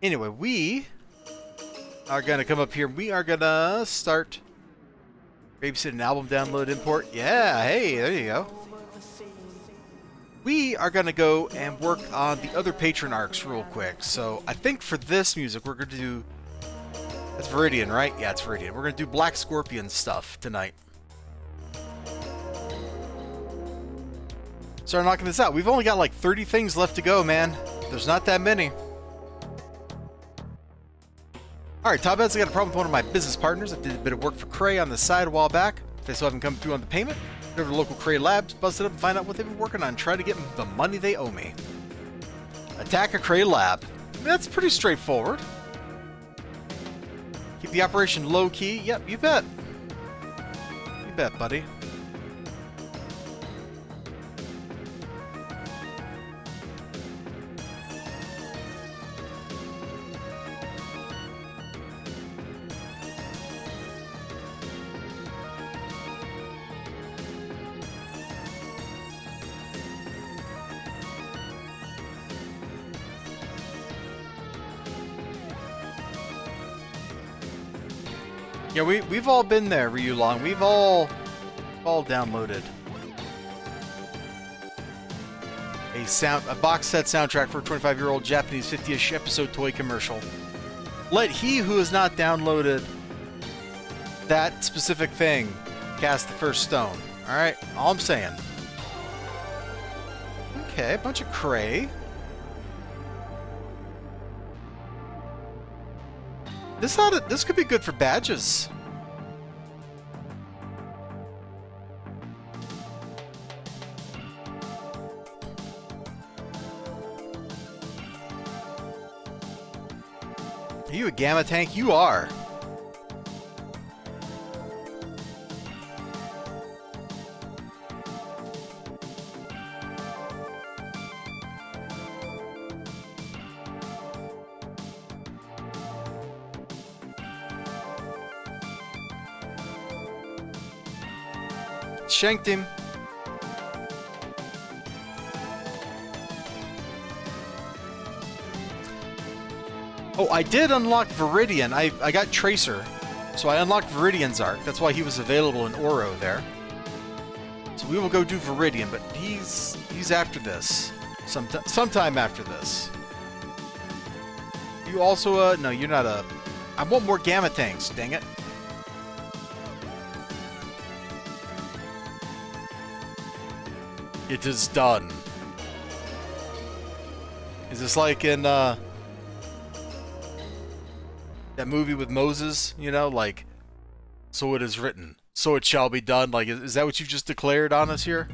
Anyway, we are going to come up here. We are going to start babysitting album download import. Yeah, hey, there you go. We are going to go and work on the other patron arcs real quick. So I think for this music, we're going to do... That's Viridian, right? Yeah, it's Viridian. We're going to do Black Scorpion stuff tonight. Start knocking this out. We've only got like 30 things left to go, man. There's not that many. Alright, Top Heads, I got a problem with one of my business partners. I did a bit of work for Cray on the side a while back. They still haven't come through on the payment. Go to the local Cray labs, bust it up and find out what they've been working on. Try to get the money they owe me. Attack a Cray lab. That's pretty straightforward. Keep the operation low-key. Yep, you bet. You bet, buddy. Yeah, we've all been there, Ryu Long. We've all downloaded a box set soundtrack for a 25-year-old Japanese 50-ish episode toy commercial. Let he who has not downloaded that specific thing cast the first stone. All right, all I'm saying. Okay, a bunch of Cray. This could be good for badges. Are you a gamma tank? You are. Shanked him. Oh, I did unlock Viridian. I got Tracer, so I unlocked Viridian's arc. That's why he was available in Oro there. So we will go do Viridian, but he's after this. Sometime after this. You also, no, you're not a... I want more Gamma tanks, dang it. It is done. Is this like in that movie with Moses? You know, like, so it is written, so it shall be done. Like, is that what you just declared on us here?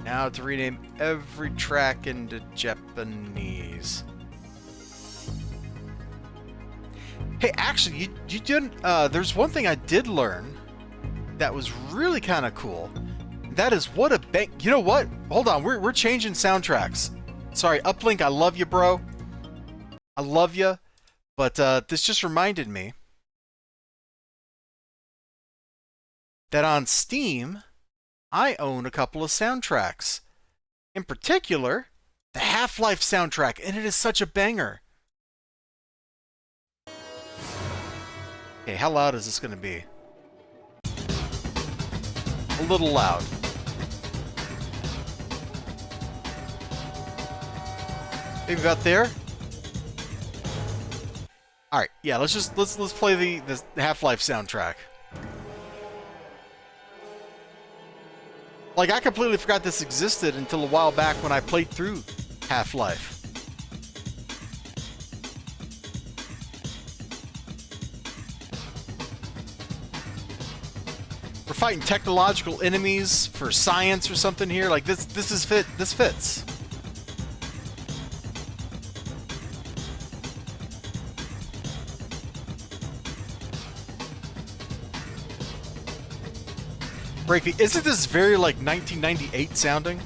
Now to rename every track into Japanese. Hey, actually, you didn't... there's one thing I did learn that was really kind of cool. That is what a bank... You know what? Hold on, we're changing soundtracks. Sorry, Uplink, I love you, bro. I love you. But this just reminded me that on Steam, I own a couple of soundtracks. In particular, the Half-Life soundtrack, and it is such a banger. Okay, how loud is this going to be? A little loud. Maybe about there? Alright, yeah, let's play the Half-Life soundtrack. Like, I completely forgot this existed until a while back when I played through Half-Life. We're fighting technological enemies for science or something here. Like, this fits. Breaky, isn't this very, like, 1998 sounding?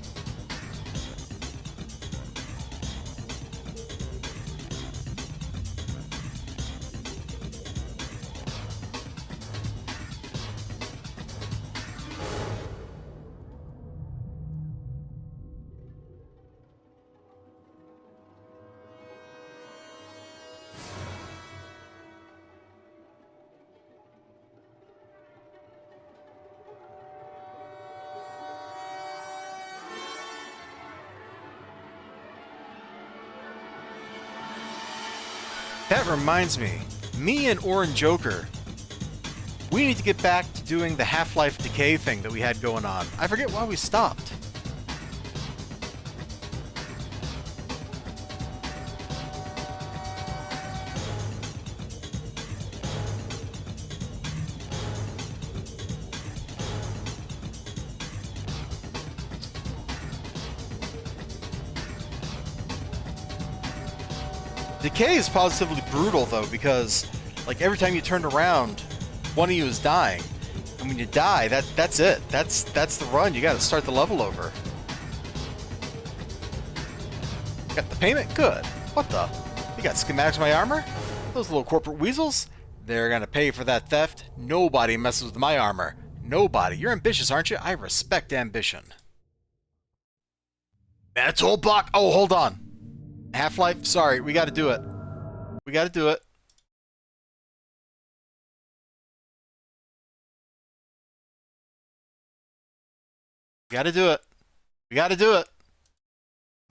That reminds me and Orange Joker, we need to get back to doing the Half-Life Decay thing that we had going on. I forget why we stopped. Decay is positively brutal, though, because, like, every time you turned around, one of you is dying. And when you die, that's it. That's the run. You gotta start the level over. Got the payment? Good. What the? You got schematics of my armor? Those little corporate weasels? They're gonna pay for that theft. Nobody messes with my armor. Nobody. You're ambitious, aren't you? I respect ambition. Metal block. Oh, hold on. Half-Life? Sorry, we gotta do it. We gotta do it. We gotta do it. We gotta do it.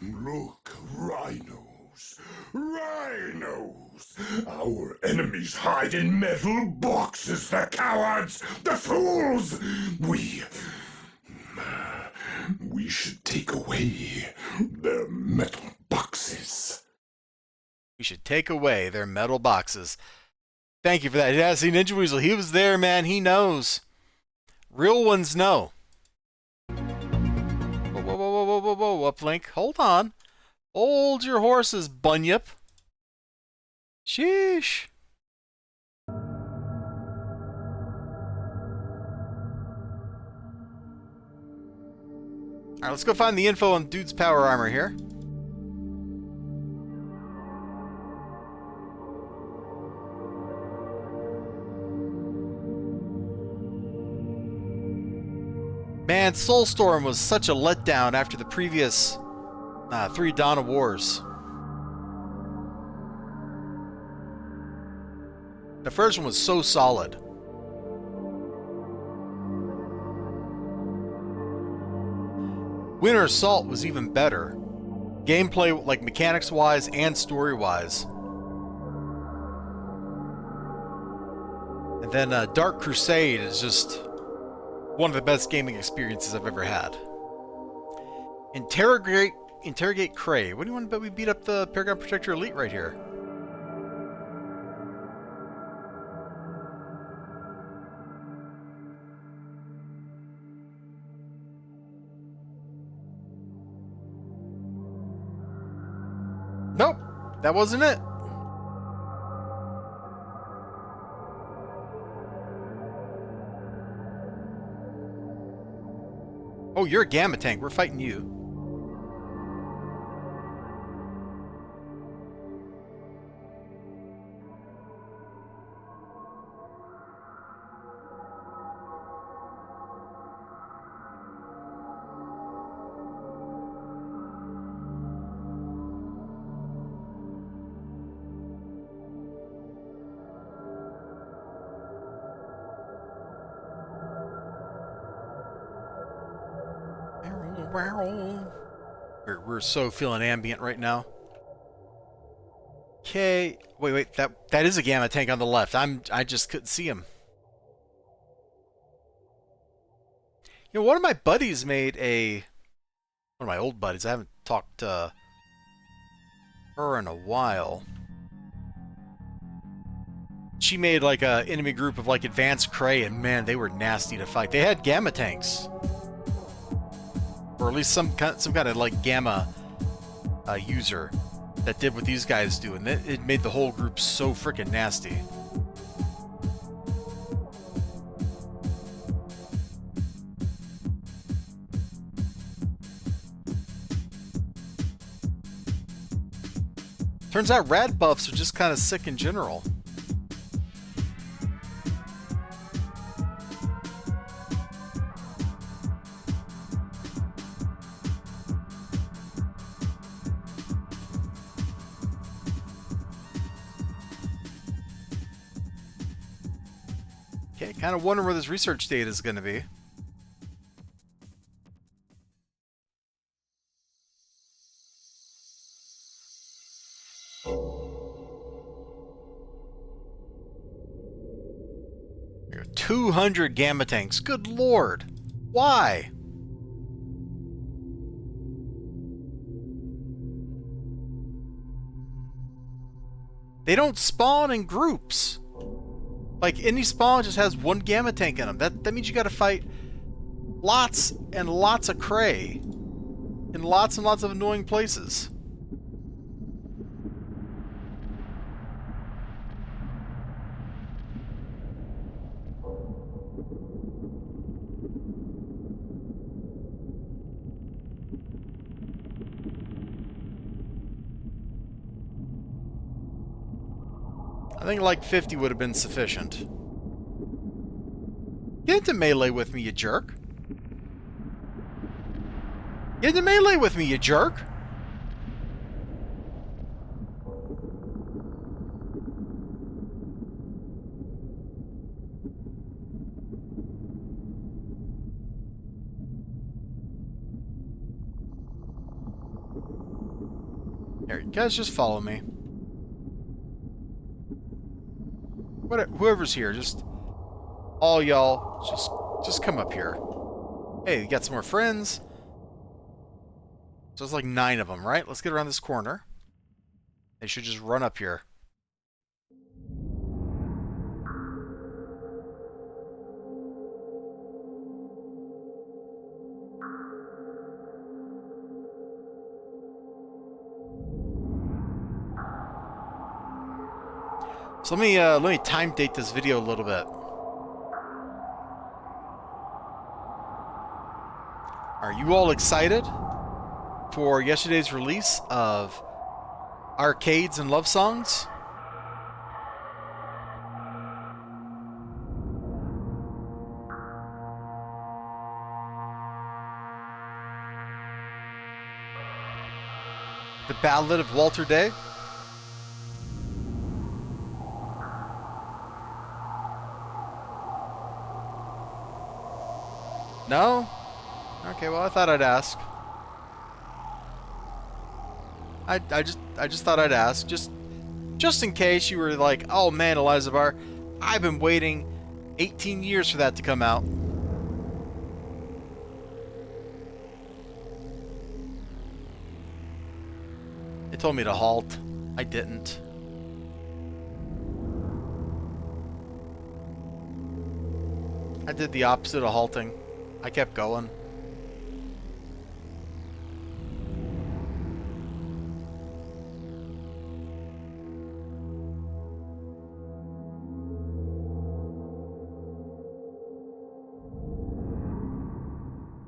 Look, rhinos. Rhinos! Our enemies hide in metal boxes, the cowards! The fools! We should take away their metal boxes. We should take away their metal boxes. Thank you for that. Yeah, see, Ninja Weasel, he was there, man. He knows. Real ones know. Whoa, whoa, whoa, whoa, whoa, whoa, Uplink. Hold on. Hold your horses, Bunyip. Sheesh. Alright, let's go find the info on Dude's power armor here. Man, Soulstorm was such a letdown after the previous 3 Dawn of Wars. The first one was so solid. Winter Assault was even better. Gameplay, like mechanics-wise and story-wise. And then Dark Crusade is just one of the best gaming experiences I've ever had. Interrogate Cray. What do you want to bet we beat up the Paragon Protector Elite right here? Nope, that wasn't it. Oh, you're a Gamma Tank. We're fighting you. We're so feeling ambient right now. Okay, wait, that is a Gamma Tank on the left. I just couldn't see him. You know, one of my buddies made one of my old buddies. I haven't talked to her in a while. She made like a enemy group of like advanced Cray, and man, they were nasty to fight. They had Gamma Tanks. Or at least some kind of like Gamma user that did what these guys do, and it made the whole group so freaking nasty. Turns out rad buffs are just kind of sick in general. Okay, kind of wondering where this research data is going to be. 200 gamma tanks. Good lord. Why? They don't spawn in groups. Like, any spawn just has one gamma tank in them. That means you gotta fight lots and lots of Cray in lots and lots of annoying places. I think like 50 would have been sufficient. Get into melee with me, you jerk. Get into melee with me, you jerk. Here, you guys just follow me. Whoever's here, just all y'all, just come up here. Hey, you got some more friends. So it's like 9 of them, right? Let's get around this corner. They should just run up here. So let me time date this video a little bit. Are you all excited for yesterday's release of Arcades and Love Songs? The Ballad of Walter Day? No? Okay, well, I thought I'd ask. I just thought I'd ask, just in case you were like, oh man, Elizibar, I've been waiting 18 years for that to come out. They told me to halt. I didn't. I did the opposite of halting. I kept going.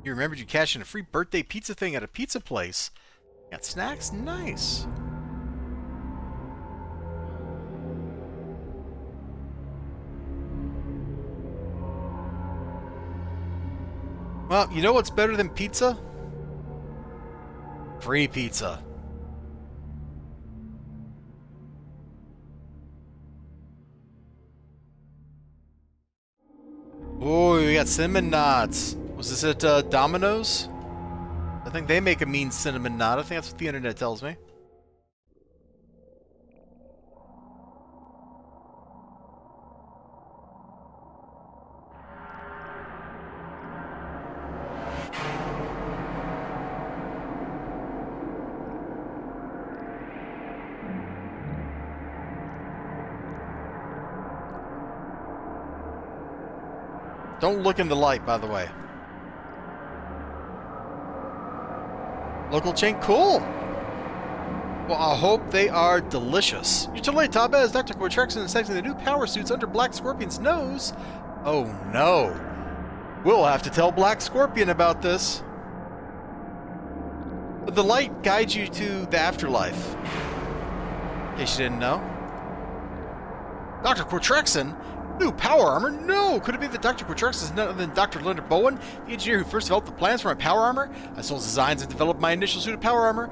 You remembered you cashed in a free birthday pizza thing at a pizza place. Got snacks? Nice. Well, you know what's better than pizza? Free pizza. Oh, we got cinnamon knots. Was this at Domino's? I think they make a mean cinnamon knot. I think that's what the internet tells me. Don't look in the light, by the way. Local chain, cool. Well, I hope they are delicious. You're too late, Tabez. Dr. Quatrexon is setting the new power suits under Black Scorpion's nose. Oh no. We'll have to tell Black Scorpion about this. The light guides you to the afterlife. In case you didn't know. Dr. Quatrexon? New power armor? No! Could it be that Dr. Quatrexon is none other than Dr. Leonard Bowen, the engineer who first developed the plans for my power armor? I sold designs and developed my initial suit of power armor,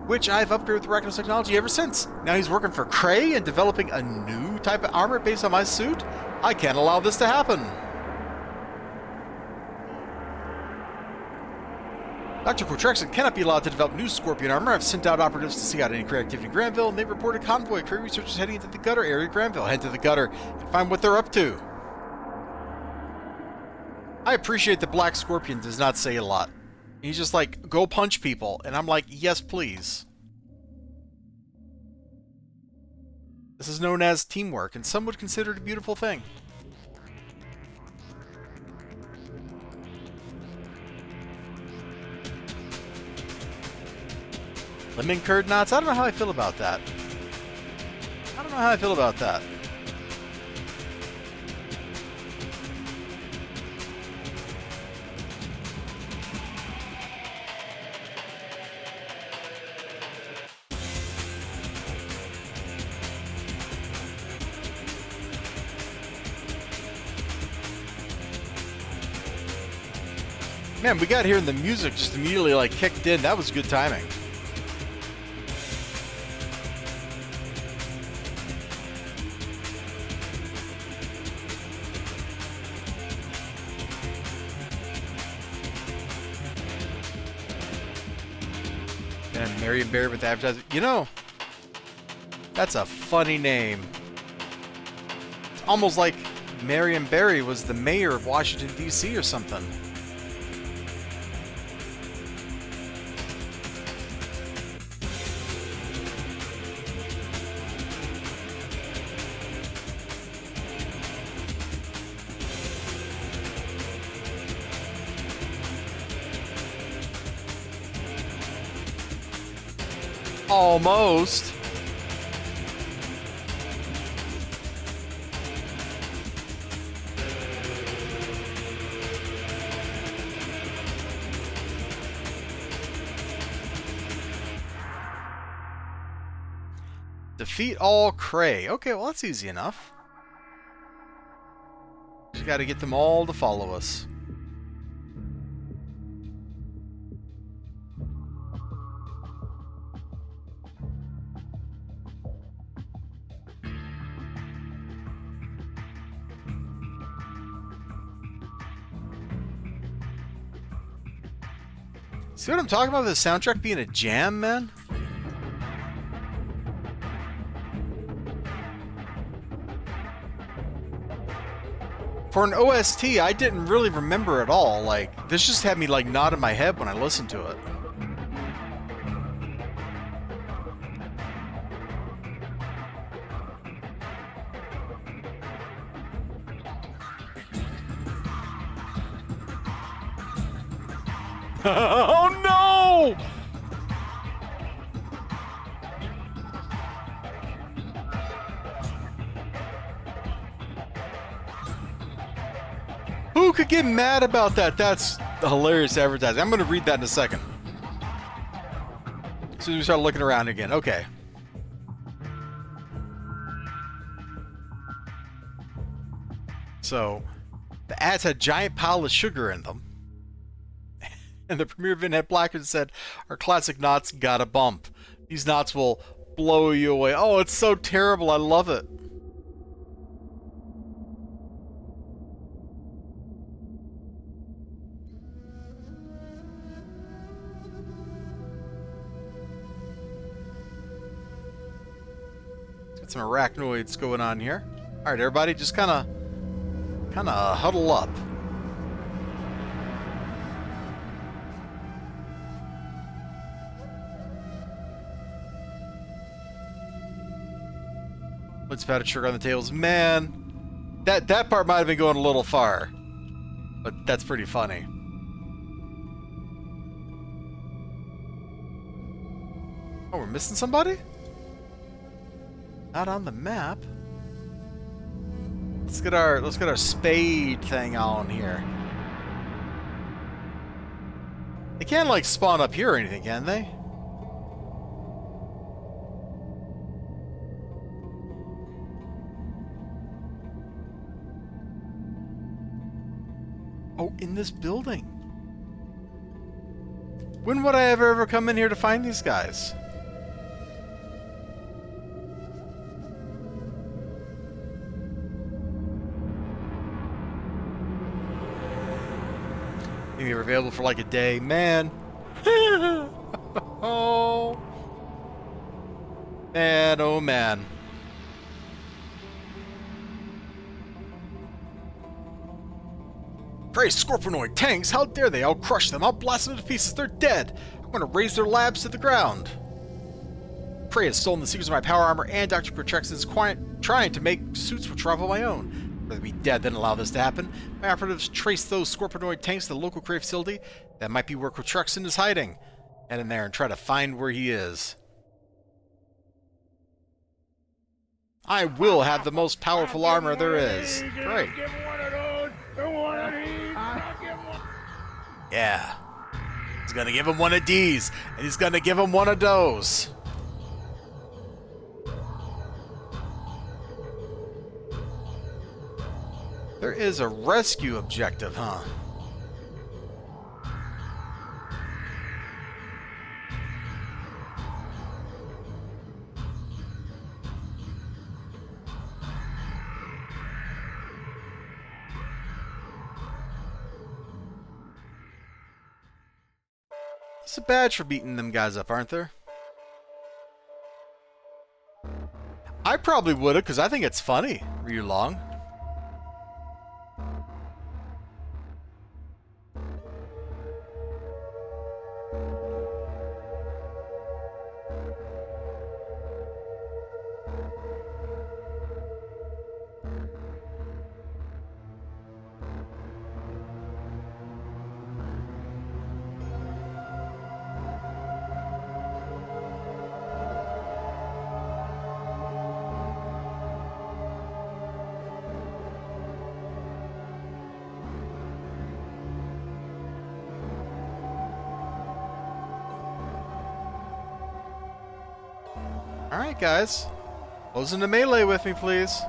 which I've upgraded with Arachnos technology ever since. Now he's working for Cray and developing a new type of armor based on my suit? I can't allow this to happen. Dr. Quatrexon cannot be allowed to develop new Scorpion armor. I've sent out operatives to seek out any creativity in Granville, and they've reported a convoy of Cray researchers heading into the gutter area of Granville. Head to the gutter and find what they're up to. I appreciate that Black Scorpion does not say a lot. He's just like, go punch people. And I'm like, yes, please. This is known as teamwork, and some would consider it a beautiful thing. Lemon curd knots? I don't know how I feel about that. I don't know how I feel about that. Man, we got here and the music just immediately like kicked in. That was good timing. And Marion Barry with the advertising. You know, that's a funny name. It's almost like Marion Barry was the mayor of Washington, D.C. or something. Almost. Defeat all Cray. Okay, well that's easy enough. Just got to get them all to follow us. See what I'm talking about? The soundtrack being a jam, man? For an OST, I didn't really remember at all. Like, this just had me, like, nod in my head when I listened to it. Oh no! Who could get mad about that? That's hilarious advertising. I'm going to read that in a second. As soon as we start looking around again. Okay. So, the ads had a giant pile of sugar in them. And the premiere event had placards that said, "Our classic knots got a bump. These knots will blow you away." Oh, it's so terrible. I love it. Got some arachnoids going on here. All right, everybody, just kind of huddle up. Let's pat a sugar on the tables. Man, that part might have been going a little far, but that's pretty funny. Oh, we're missing somebody? Not on the map. Let's get our spade thing on here. They can't like spawn up here or anything, can they? Oh, in this building. When would I ever come in here to find these guys? Maybe they're available for like a day. Man. Oh. Man, oh man. Prey's scorpionoid tanks! How dare they! I'll crush them! I'll blast them to pieces! They're dead! I'm gonna raise their labs to the ground! Prey has stolen the secrets of my power armor, and Dr. Protection is trying to make suits which rival my own. Rather be dead than allow this to happen. My operatives trace those scorpionoid tanks to the local Crave facility. That might be where Quatrexin is hiding. Head in there and try to find where he is. I will have the most powerful armor there is. Great. Yeah. He's gonna give him one of these, and he's gonna give him one of those. There is a rescue objective, huh? It's a badge for beating them guys up, aren't there? I probably would have, because I think it's funny. Ryu Long. Alright, guys. Close into melee with me, please.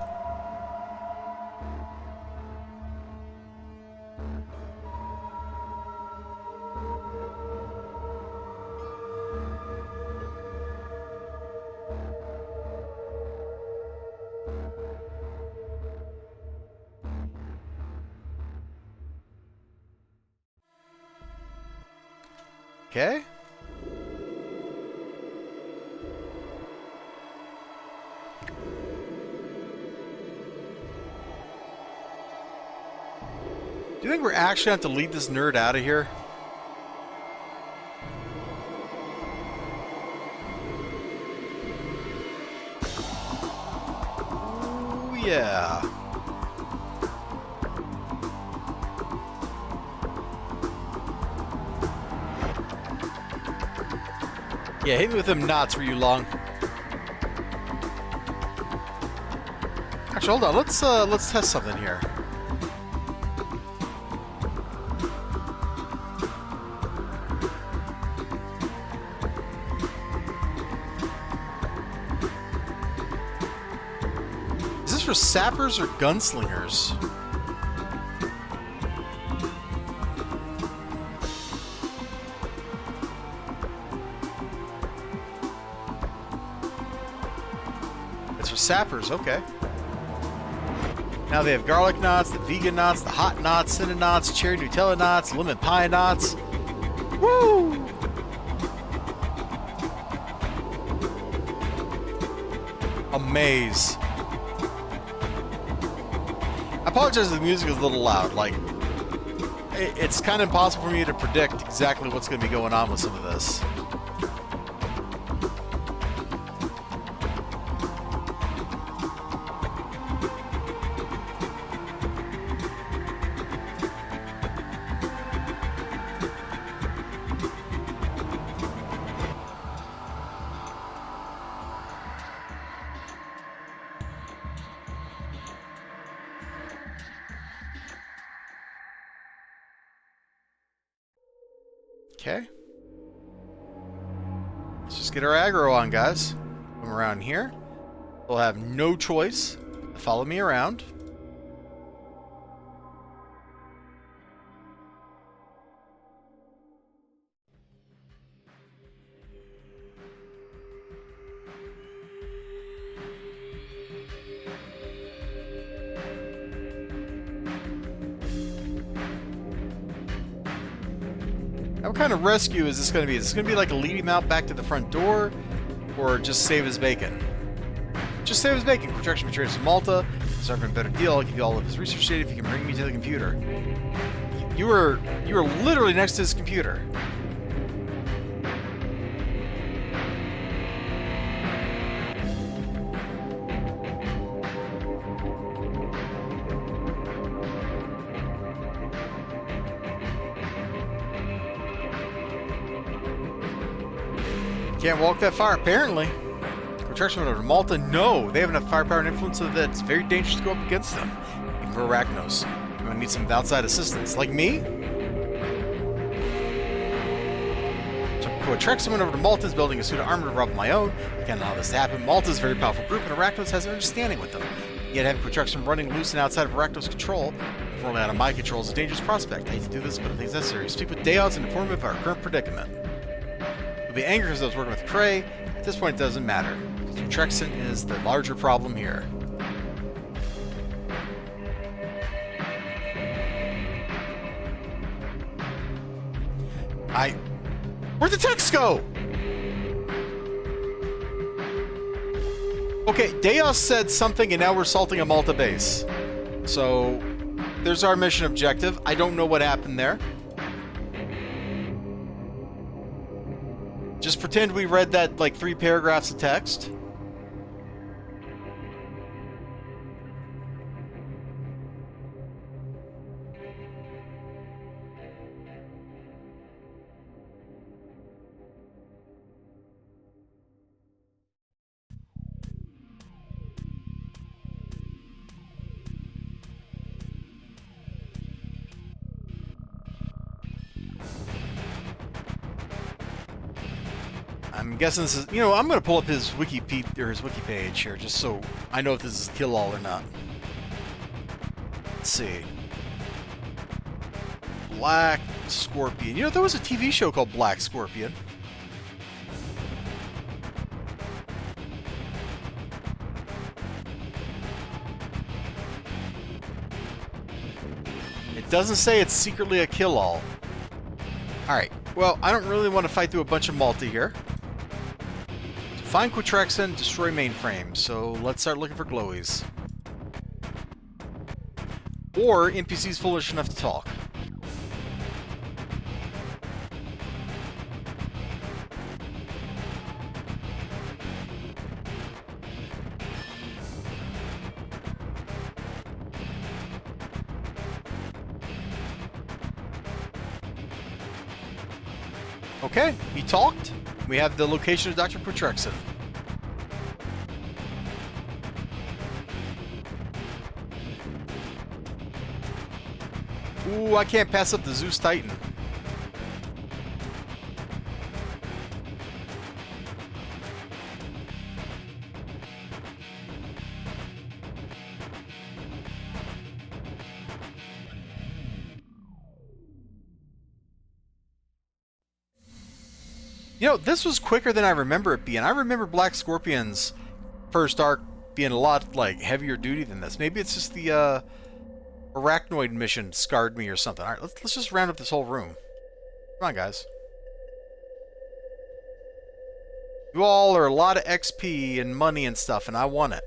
Okay. Do you think we're actually going to have to lead this nerd out of here? Ooh, yeah. Yeah, hit me with them knots, Ryu Long. Actually, hold on. Let's test something here. Is this for sappers or gunslingers? It's for sappers, okay. Now they have garlic knots, the vegan knots, the hot knots, cinnamon knots, cherry Nutella knots, lemon pie knots. Woo! A maze. I apologize if the music is a little loud. Like, it's kind of impossible for me to predict exactly what's going to be going on with some of this. Okay. Let's just get our aggro on, guys. Come around here. They'll have no choice to follow me around. Now, what kind of rescue is this going to be? Is this going to be like a lead him out back to the front door? Or just save his bacon? Just save his bacon. Protection materials from Malta. this offer a better deal. I'll give you all of his research data if you can bring me to the computer. You were literally next to his computer. Can't walk that far, apparently. Attraction over to Malta? No, they have enough firepower and influence so that it's very dangerous to go up against them. Even for Arachnos. I'm gonna need some outside assistance. Like me? So to attract someone over to Malta is building a suit of armor to of my own. I can't allow this to happen. Malta is a very powerful group, and Arachnos has an understanding with them. Yet having Attraction running loose and outside of Arachnos' control, formerly out of my control, is a dangerous prospect. I hate to do this, but I think it's necessary. Speak with Deos and inform him of our current predicament. Be angry because I was working with Cray. At this point, it doesn't matter. Because Trexon is the larger problem here. Where'd the text go? Okay, Deos said something and now we're assaulting a Malta base. So, there's our mission objective. I don't know what happened there. Just pretend we read that, like, 3 paragraphs of text. I'm guessing this is, you know, I'm going to pull up his his wiki page here, just so I know if this is kill all or not. Let's see. Black Scorpion. You know, there was a TV show called Black Scorpion. It doesn't say it's secretly a kill all. Alright, well, I don't really want to fight through a bunch of Malta here. Find Quatrexon, destroy mainframe. So let's start looking for glowies. Or NPCs foolish enough to talk. Okay, he talked. We have the location of Dr. Quatrexon. Ooh, I can't pass up the Zeus Titan. You know, this was quicker than I remember it being. I remember Black Scorpion's first arc being a lot, like, heavier duty than this. Maybe it's just the, Arachnoid mission scarred me or something. Alright, let's just round up this whole room. Come on, guys. You all are a lot of XP and money and stuff, and I want it.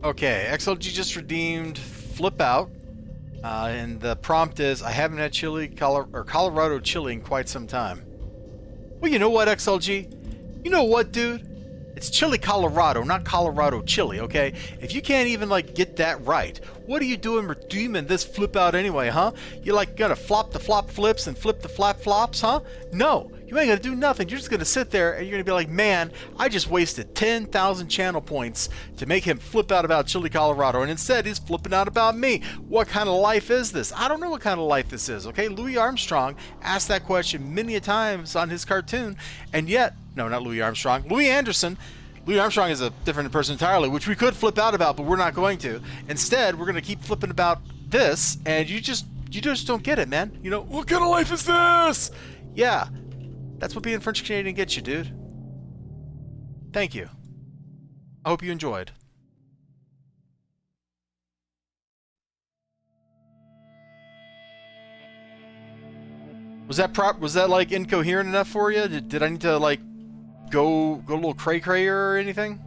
Okay, XLG just redeemed Flip Out, and the prompt is, I haven't had Colorado chili in quite some time. Well, you know what, XLG? You know what, dude? It's Chili Colorado, not Colorado chili, okay? If you can't even, like, get that right, what are you doing redeeming this Flip Out anyway, huh? You, like, gonna flop the flop flips and flip the flap flops, huh? No, you ain't gonna do nothing. You're just gonna sit there and you're gonna be like, man, I just wasted 10,000 channel points to make him flip out about Chili Colorado, and instead he's flipping out about me. What kind of life is this? I don't know what kind of life this is, okay? Louis Armstrong asked that question many a times on his cartoon, and yet, no, not Louis Armstrong, Louis Anderson Louis Armstrong is a different person entirely, which we could flip out about, but we're not going to. Instead, we're going to keep flipping about this, and you just don't get it, man. You know, what kind of life is this? Yeah, that's what being French Canadian gets you, dude. Thank you. I hope you enjoyed. Was that like incoherent enough for you? Did I need to like go a little cray or anything?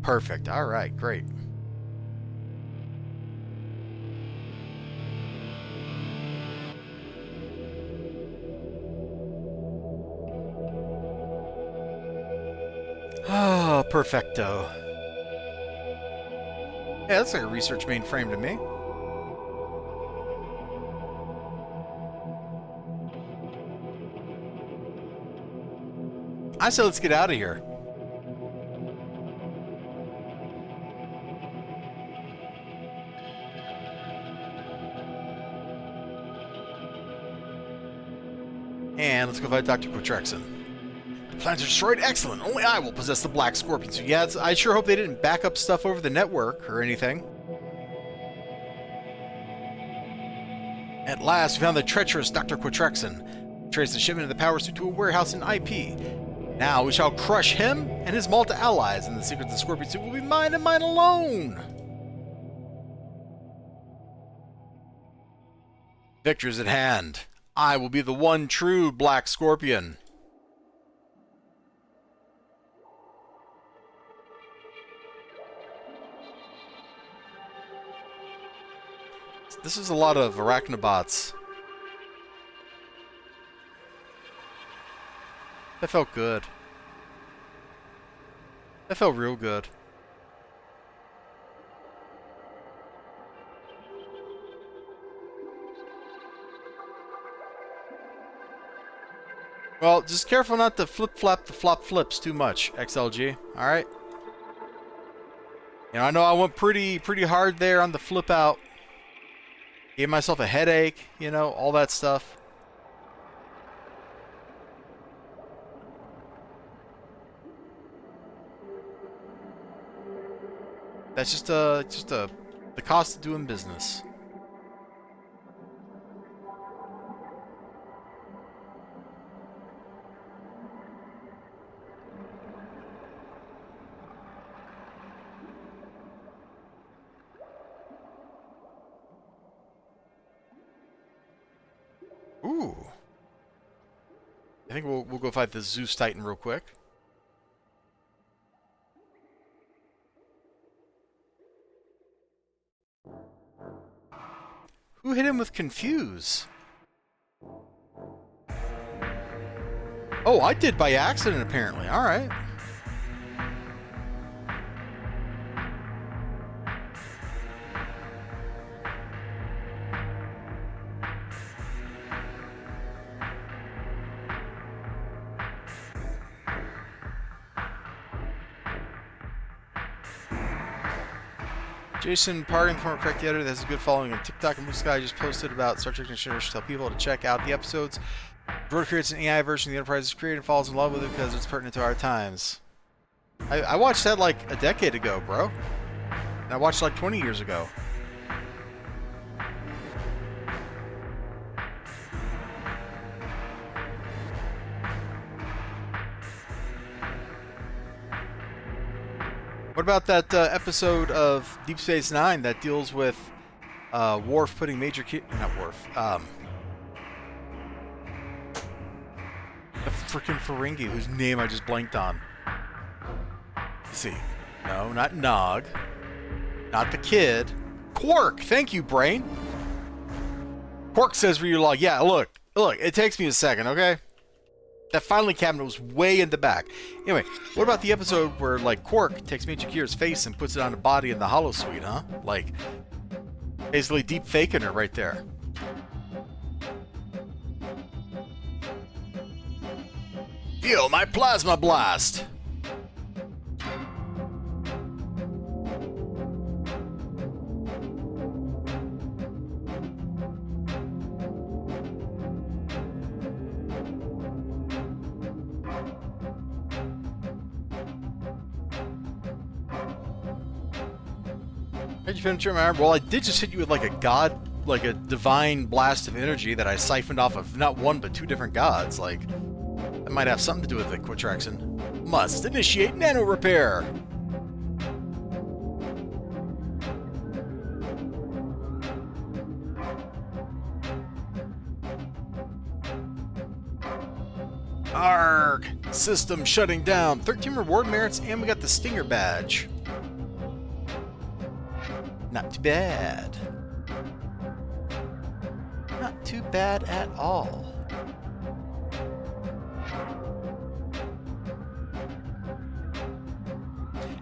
Perfect. All right, great. Ah, perfecto. Yeah, that's like a research mainframe to me. I say let's get out of here. And let's go fight Dr. Quatrexon. The plans are destroyed? Excellent. Only I will possess the Black Scorpion. So yeah, I sure hope they didn't back up stuff over the network or anything. At last, we found the treacherous Dr. Quatrexon. Traced the shipment of the power suit to a warehouse in IP. Now we shall crush him and his Malta allies, and the secrets of the Scorpion suit will be mine and mine alone. Victor's at hand. I will be the one true Black Scorpion. This is a lot of arachnobots. That felt good. That felt real good. Well, just careful not to flip-flap the flop flips too much, XLG. Alright? You know, I know I went pretty hard there on the flip out. Gave myself a headache, you know, all that stuff. That's just the cost of doing business. Ooh. I think we'll go fight the Zeus Titan real quick. Who hit him with Confuse? Oh, I did by accident, apparently. Alright. Jason Pargan, former correct editor that has a good following on TikTok and Blue Sky, just posted about Star Trek Next Generation to tell people to check out the episodes. Droid creates an AI version of the Enterprise is created and falls in love with it because it's pertinent to our times. I watched that like a decade ago, bro. And I watched it like 20 years ago. What about that episode of Deep Space Nine that deals with Worf putting not Worf, the freaking Ferengi whose name I just blanked on. Let's see, no, not Nog, not the kid, Quark. Thank you, brain. Quark says relog. Yeah, look, it takes me a second, okay? That filing cabinet was way in the back. Anyway, what about the episode where, like, Quark takes Major Kira's face and puts it on a body in the holosuite, huh? Like, basically deep faking her right there. Feel my plasma blast! How'd you penetrate my armor? Well, I did just hit you with like a god, like a divine blast of energy that I siphoned off of not one but two different gods. Like, that might have something to do with it, Quatraxin. Must initiate nano repair. Arg! System shutting down. 13 reward merits, and we got the Stinger badge. Not too bad. Not too bad at all.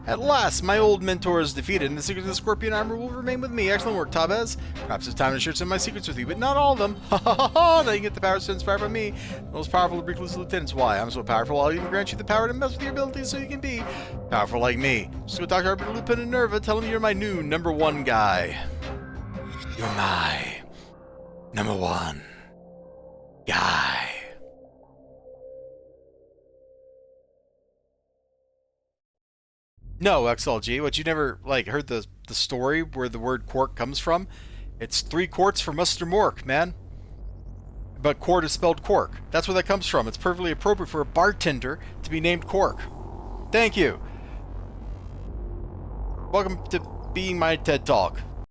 At last, my old mentor is defeated, and the secrets of the Scorpion armor will remain with me. Excellent work, Tabez. Perhaps it's time to share some of my secrets with you, but not all of them. Ha ha ha ha! Now you get the power to inspired by me. The most powerful of recluse lieutenants. Why? I'm so powerful, I'll even grant you the power to mess with your abilities so you can be powerful like me. Just go talk to Arbiter Lupin and Nerva, tell them you're my new #1 guy. You're my #1 guy. No, XLG. What, you never like heard the story where the word quark comes from? It's 3 quarts for Mr. Mork, man. But quart is spelled cork. That's where that comes from. It's perfectly appropriate for a bartender to be named Quark. Thank you. Welcome to being my TED Talk.